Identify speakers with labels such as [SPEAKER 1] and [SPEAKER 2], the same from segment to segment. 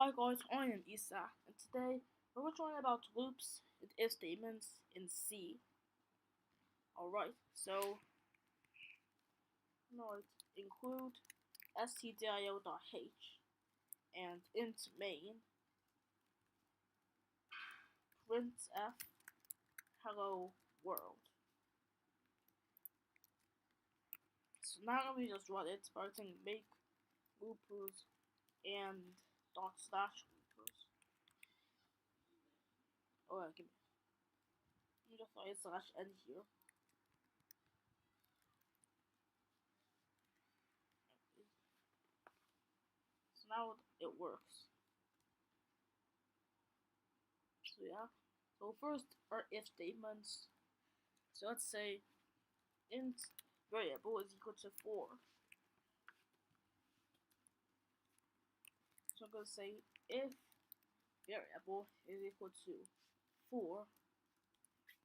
[SPEAKER 1] Hi guys, I am Isa, and today we're talking about loops and if statements in C. Alright, so include stdio.h and int main printf hello world. So now let me just run it by saying make loopers and dot slash loopers. Alright, let me just write slash n here. So now it works. So yeah. So first are if statements. So let's say int variable is equal to 4. So I'm going to say if variable is equal to 4,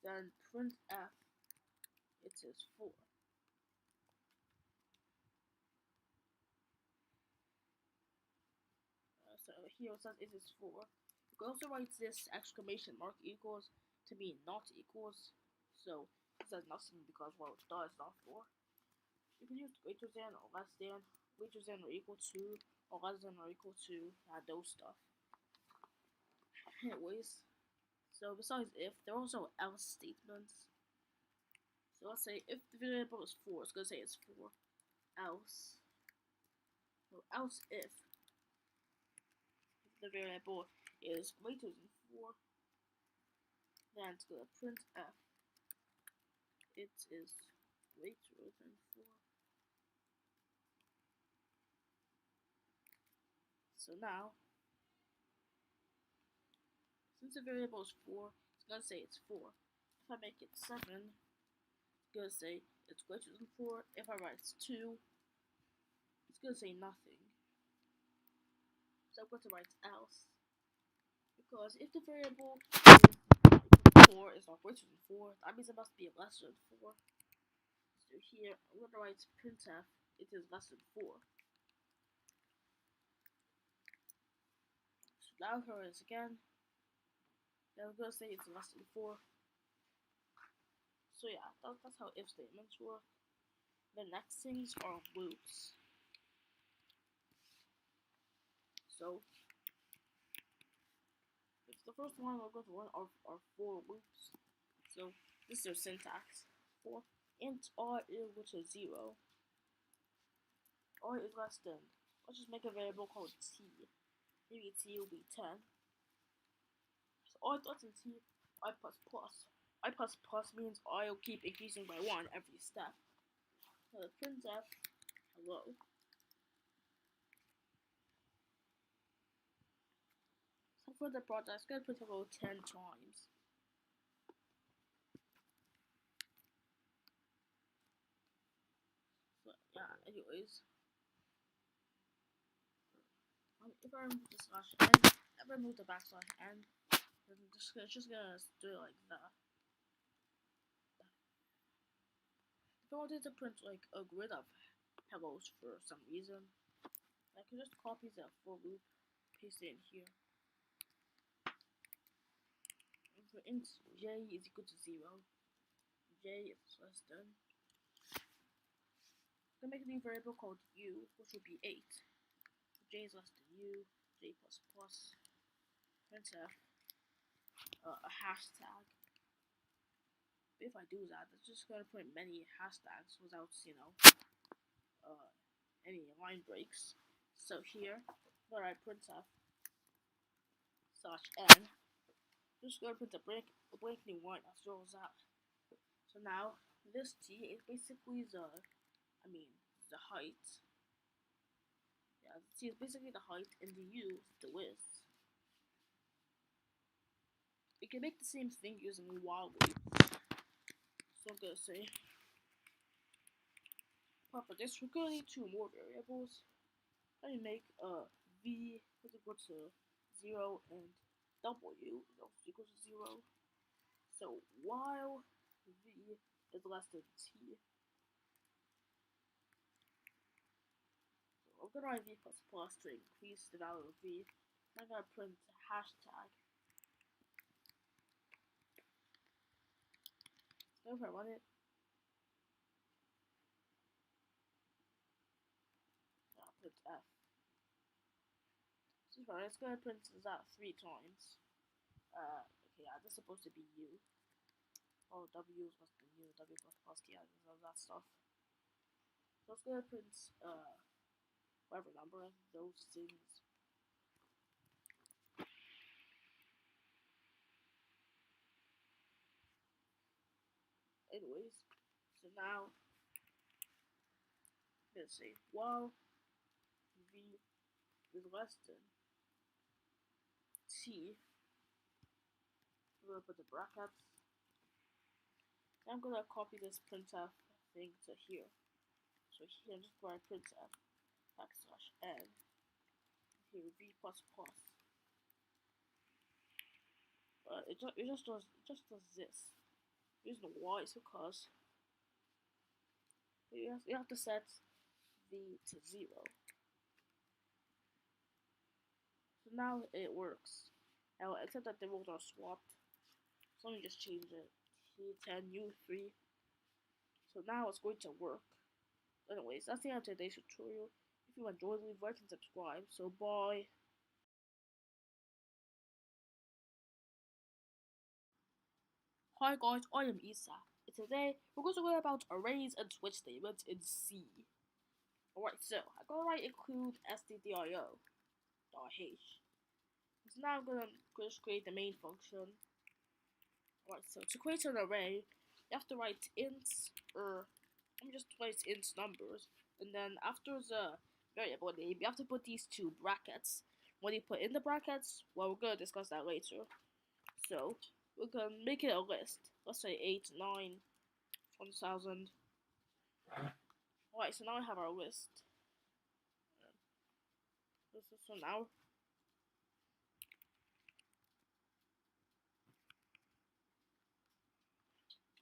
[SPEAKER 1] then printf it is 4. So here it says it is 4. You can also write this exclamation mark equals to mean not equals. So it says nothing because, well, it does not 4. You can use greater than or less than, greater than or equal to, or less than or equal to, those stuff. Anyways, so besides if, there are also else statements. So let's say if the variable is 4, it's going to say it's 4. Else. So else if the variable is greater than 4, then it's going to print f it is greater than 4. So now, since the variable is 4, it's going to say it's 4. If I make it 7, it's going to say it's greater than 4. If I write 2, it's going to say nothing. So I'm going to write else. Because if the variable is 4 is not greater than 4, that means it must be less than 4. So here, I'm going to write printf it is less than 4. So now here it is again. Then we're going to say it's less than 4. So yeah, that's how if statements work. The next things are loops. So the first one we're going to run are for loops. So this is their syntax. For int r is equal to 0. R is less than. Let's just make a variable called t. Maybe t will be 10. So I dot and t, I plus plus. I plus plus means I will keep increasing by 1 every step. So the printf hello. So for the project, it's going to print hello 10 times. So yeah, anyways. If I remove the slash n, if I remove the backslash n, then it's just gonna do it like that. If I wanted to print like a grid of hellos for some reason, I can just copy that for loop, paste it in here. And for int j is equal to 0, j is less than. I'm gonna make a new variable called u, which will be 8. J is less than u, j plus plus, printf a hashtag. If I do that, it's just gonna print many hashtags without, any line breaks. So here, where I printf slash n, just gonna print a blank new line as well as that. So now this t is basically the height. Yeah, the t is basically the height, and the u is the width. You can make the same thing using while loops. So I'm gonna say, for this, we're gonna need 2 more variables. Let me make v is equal to 0 and w is also equal to 0. So while v is less than t, so I'm gonna write v plus plus to increase the value of v. I'm gonna print hashtag. If I run it, I'll print F. So it's gonna print that 3 times. Okay, yeah, this is supposed to be U. Oh, W is supposed to be U, W plus, yeah, all that stuff. So it's gonna print, whatever number, those things. Anyways, so now, let's say, while V is less than T, we're gonna put the brackets. I'm gonna copy this printf thing to here. So here, just write printf backslash n. Here, V plus plus. It just does this. The reason why is because you have to set V to 0. So now it works. Now, except that the roles are swapped. So let me just change it. T10, U3. So now it's going to work. Anyways, that's the end of today's tutorial. If you enjoyed, leave a like and subscribe. So bye. Hi guys, I am Isa. And today we're going to learn about arrays and switch statements in C. Alright, so I'm gonna write include stdio.h. So now I'm gonna just create the main function. Alright, so to create an array, you have to write ints, or let me just write int numbers, and then after the variable name, you have to put these 2 brackets. What you put in the brackets, well, we're gonna discuss that later. So we can make it a list. Let's say 8, 9, 1000. Alright, so now we have our list. So now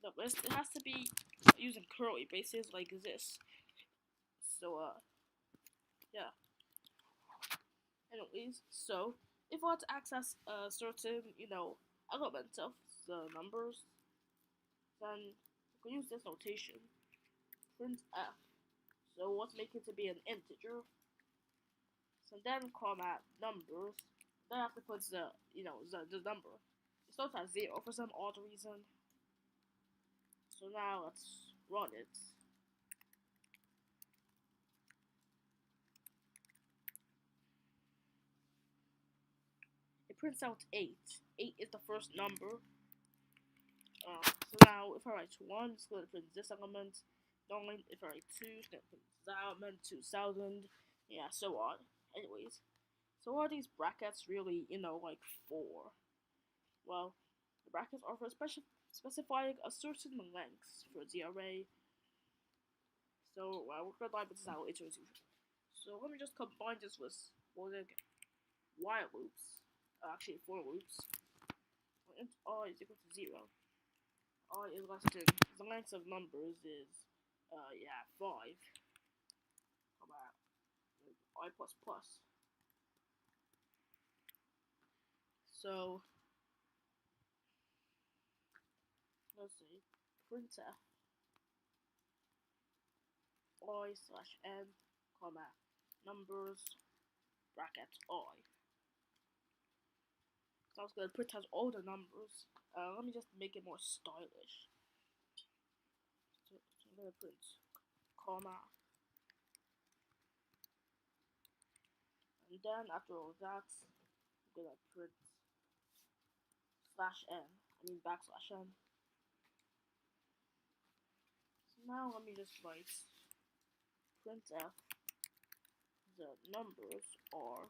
[SPEAKER 1] the list, it has to be using curly braces like this. So yeah. Anyways, so if I want to access a certain, element of the numbers, then we can use this notation. Print f. So let's make it to be an integer. So then comma numbers. Then I have to put the number. It starts at 0 for some odd reason. So now let's run it. It prints out 8. 8 is the first number. So now if I write 1, it's going to print this element. 9, if I write 2, it's going to print that element, 2000, yeah, so on. Anyways, so are these brackets really, like 4? Well, the brackets are for specifying a certain length for the array. So we're going to dive into that later. So let me just combine this with loading while loops. Actually, for loops. Int I is equal to 0. I is less than the length of numbers is 5. How about I plus plus? So let's see, printf I slash n, comma numbers bracket I. So I was gonna print out all the numbers. Let me just make it more stylish. So I'm gonna print comma, and then after all that, I'm gonna print slash n. I mean backslash n. So now let me just write printf. The numbers are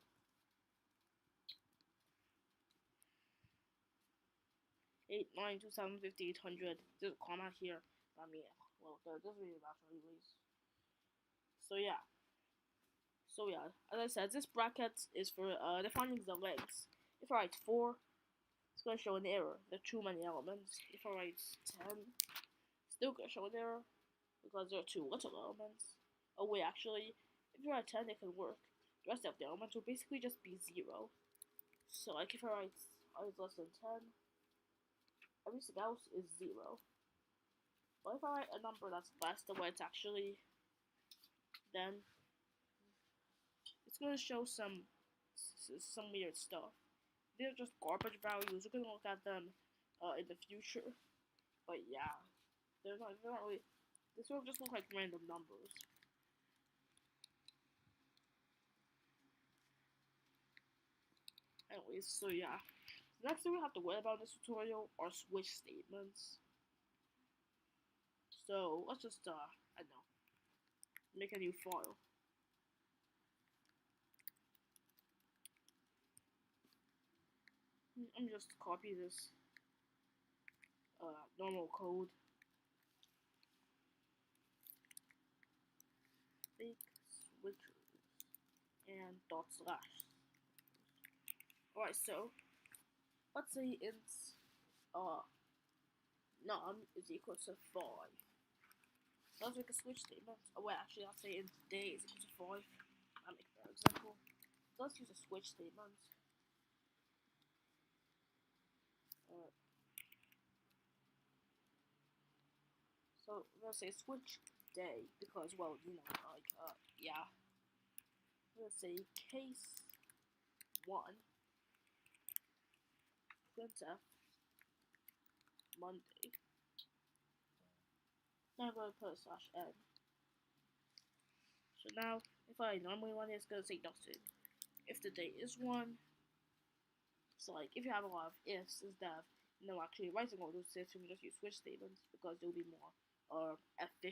[SPEAKER 1] 8, 9, 2050, 800. There's a comma here. I mean, well, that doesn't really matter anyways. So yeah. As I said, this bracket is for defining the lengths. If I write 4, it's going to show an error. There are too many elements. If I write 10, still going to show an error because there are too little elements. Oh wait, actually, if you write 10, it can work. The rest of the elements will basically just be 0. So like if I write I is less than 10, everything else is 0. But if I write a number that's less than what it's actually, then it's gonna show some weird stuff. They're just garbage values. We're gonna look at them in the future. But yeah, they're not really. This will just look like random numbers. Anyways, so yeah. The next thing we have to worry about in this tutorial are switch statements. So let's just I don't know, make a new file. I'm just copy this normal code. Fake switchers and dot slash. Alright, so let's say int num is equal to 5. So let's make a switch statement. Oh wait, actually I'll say int day is equal to 5. I'll make a better example. So let's use a switch statement. So we're gonna say switch day because, well, you know, like yeah. We're gonna say case 1 printf Monday. Now I'm gonna put a slash n. So now, if I normally run it, it's gonna say nothing. If the date is 1, so like if you have a lot of ifs instead of actually writing all those ifs, you can just use switch statements because it'll be more efficient.